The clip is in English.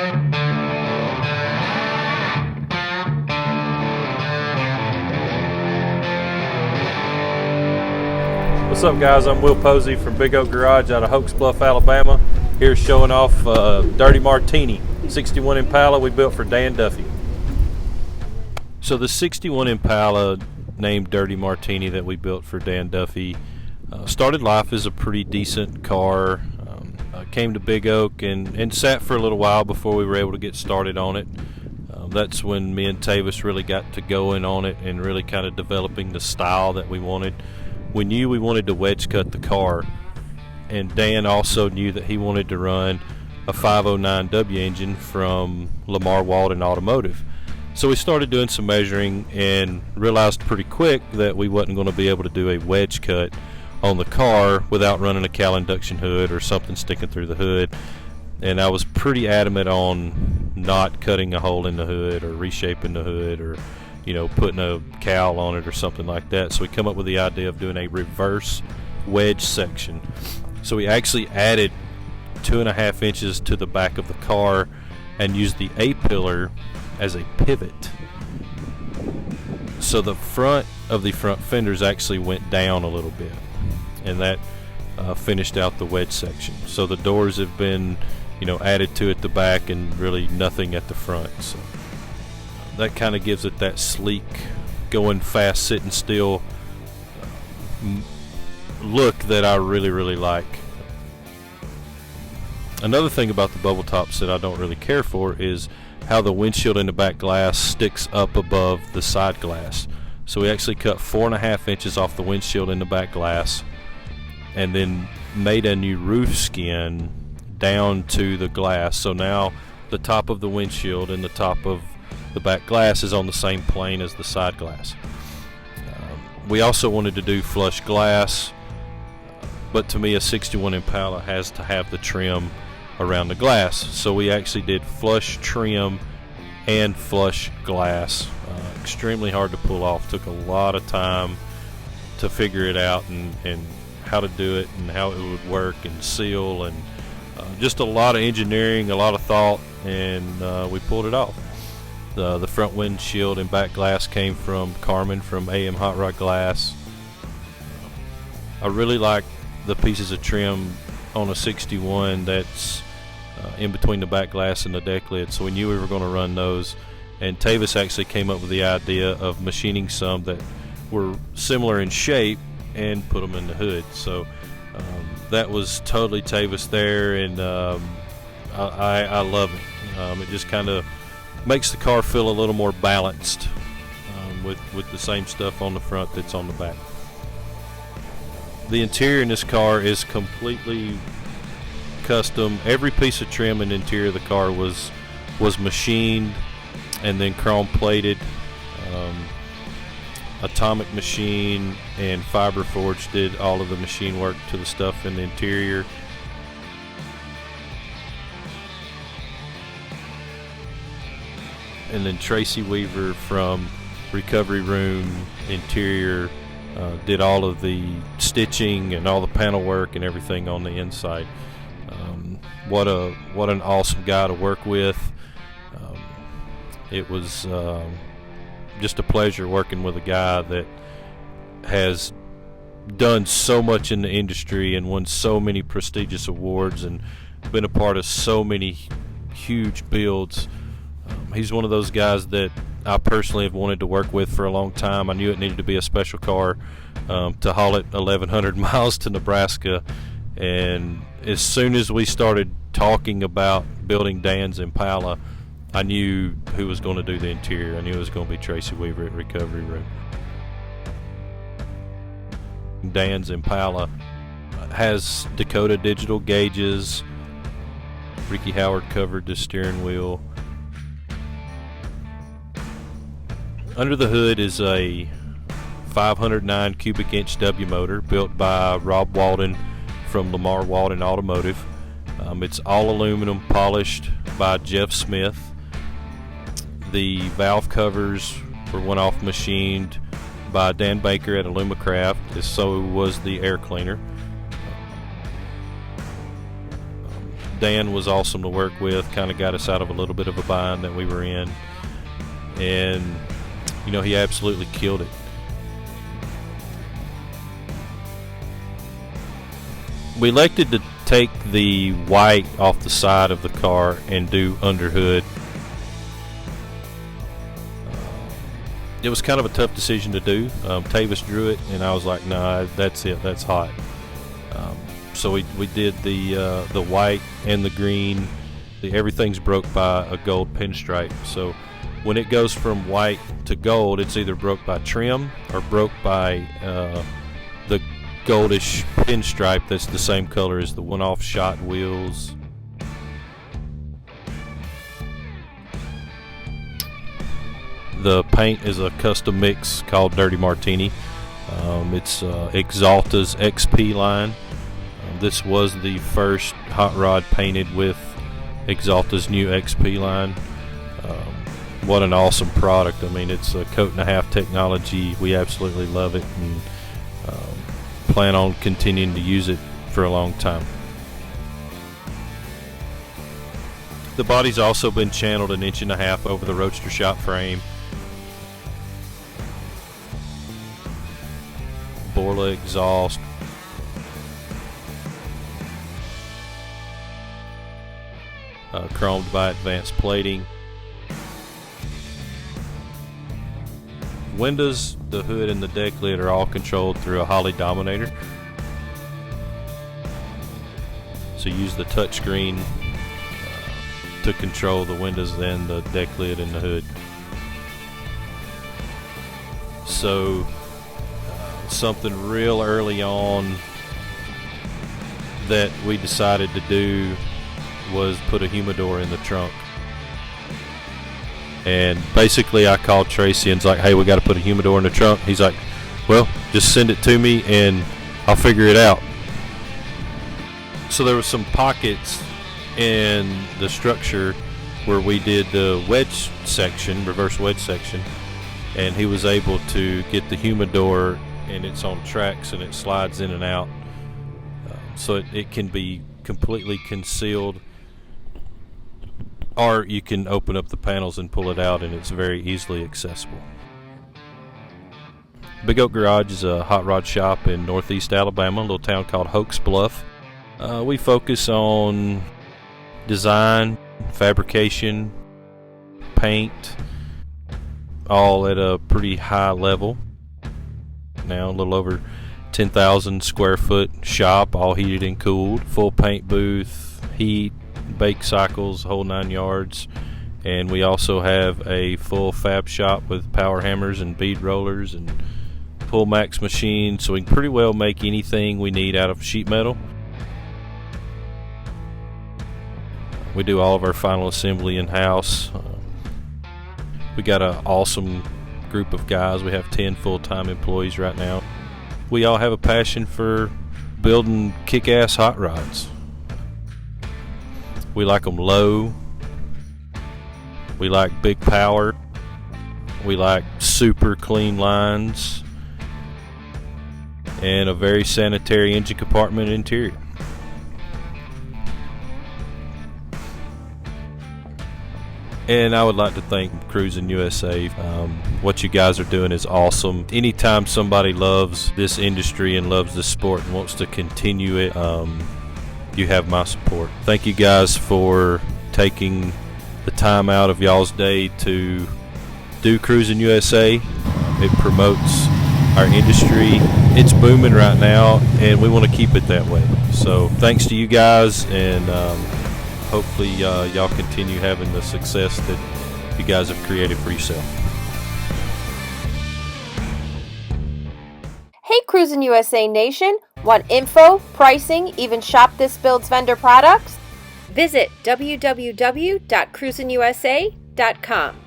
What's up, guys? I'm Will Posey from Big Oak Garage out of Hoax Bluff, Alabama. Here showing off Dirty Martini 61 Impala we built for Dan Duffy. So the 61 Impala named Dirty Martini that we built for Dan Duffy started life as a pretty decent car. Came to Big Oak and sat for a little while before we were able to get started on it. That's when me and Tavis really got to going on it and really kind of developing the style that we wanted. We knew we wanted to wedge cut the car, and Dan also knew that he wanted to run a 509W engine from Lamar Walden Automotive. So we started doing some measuring and realized pretty quick that we wasn't going to be able to do a wedge cut on the car without running a cowl induction hood or something sticking through the hood. And I was pretty adamant on not cutting a hole in the hood or reshaping the hood or putting a cowl on it or something like that. So we come up with the idea of doing a reverse wedge section. So we actually added 2.5 inches to the back of the car and used the A-pillar as a pivot. So the front of the front fenders actually went down a little bit, and that finished out the wedge section. So the doors have been added to at the back and really nothing at the front. So that kind of gives it that sleek, going fast, sitting still look that I really like. Another thing about the bubble tops that I don't really care for is how the windshield in the back glass sticks up above the side glass. So we actually cut 4.5 inches off the windshield in the back glass and then made a new roof skin down to the glass. So now the top of the windshield and the top of the back glass is on the same plane as the side glass. We also wanted to do flush glass, but to me a 61 Impala has to have the trim around the glass. So we actually did flush trim and flush glass. Extremely hard to pull off. Took a lot of time to figure it out and how to do it and how it would work and seal, and just a lot of engineering, a lot of thought, and we pulled it off. The front windshield and back glass came from Carmen from AM Hot Rod Glass. I really like the pieces of trim on a 61 that's in between the back glass and the deck lid, so we knew we were going to run those. And Tavis actually came up with the idea of machining some that were similar in shape and put them in the hood. So that was totally Tavis there, and I love it. It just kind of makes the car feel a little more balanced with the same stuff on the front that's on the back. The interior in this car is completely custom. Every piece of trim in the interior of the car was machined and then chrome plated. Atomic Machine and Fiber Forge did all of the machine work to the stuff in the interior. And then Tracy Weaver from Recovery Room Interior did all of the stitching and all the panel work and everything on the inside. What an awesome guy to work with. It was just a pleasure working with a guy that has done so much in the industry and won so many prestigious awards and been a part of so many huge builds. He's one of those guys that I personally have wanted to work with for a long time. I knew it needed to be a special car to haul it 1,100 miles to Nebraska, and as soon as we started talking about building Dan's Impala, I knew who was going to do the interior. I knew it was going to be Tracy Weaver at Recovery Room. Dan's Impala has Dakota digital gauges. Ricky Howard covered the steering wheel. Under the hood is a 509 cubic inch W motor built by Rob Walden from Lamar Walden Automotive. It's all aluminum, polished by Jeff Smith. The valve covers were one-off machined by Dan Baker at Alumacraft, so was the air cleaner. Dan was awesome to work with, kind of got us out of a little bit of a bind that we were in. And, you know, he absolutely killed it. We elected to take the white off the side of the car and do underhood. It was kind of a tough decision to do. Tavis drew it, and I was like, nah, that's it, that's hot. So we did the white and the green. Everything's broke by a gold pinstripe. So when it goes from white to gold, it's either broke by trim or broke by the goldish pinstripe that's the same color as the one-off shot wheels. The paint is a custom mix called Dirty Martini. It's Axalta's XP line. This was the first hot rod painted with Axalta's new XP line. What an awesome product. I mean, it's a coat and a half technology. We absolutely love it, and plan on continuing to use it for a long time. The body's also been channeled 1.5 inches over the Roadster shop frame. Borla exhaust. Chromed by advanced plating. Windows, the hood, and the deck lid are all controlled through a Holley Dominator. So use the touchscreen to control the windows and the deck lid and the hood. So something real early on that we decided to do was put a humidor in the trunk. And basically I called Tracy and was like, hey, we got to put a humidor in the trunk. He's like, well, just send it to me and I'll figure it out. So there were some pockets in the structure where we did the wedge section, reverse wedge section, and he was able to get the humidor, and it's on tracks and it slides in and out, so it can be completely concealed, or you can open up the panels and pull it out, and it's very easily accessible. Big Oak Garage is a hot rod shop in northeast Alabama, a little town called Hoax Bluff. We focus on design, fabrication, paint, all at a pretty high level. Now a little over 10,000 square foot shop, all heated and cooled, full paint booth, heat, bake cycles, whole 9 yards. And we also have a full fab shop with power hammers and bead rollers and pull max machines, so we can pretty well make anything we need out of sheet metal. We do all of our final assembly in-house. We got an awesome group of guys. We have 10 full-time employees right now. We all have a passion for building kick-ass hot rods. We like them low. We like big power. We like super clean lines and a very sanitary engine compartment interior. And I would like to thank Cruising USA. What you guys are doing is awesome. Anytime somebody loves this industry and loves this sport and wants to continue it, you have my support. Thank you guys for taking the time out of y'all's day to do Cruising USA. It promotes our industry. It's booming right now, and we want to keep it that way. So thanks to you guys, and hopefully y'all continue having the success that you guys have created for yourself. Hey Cruising USA Nation, want info, pricing, even shop this build's vendor products? Visit www.cruisingusa.com.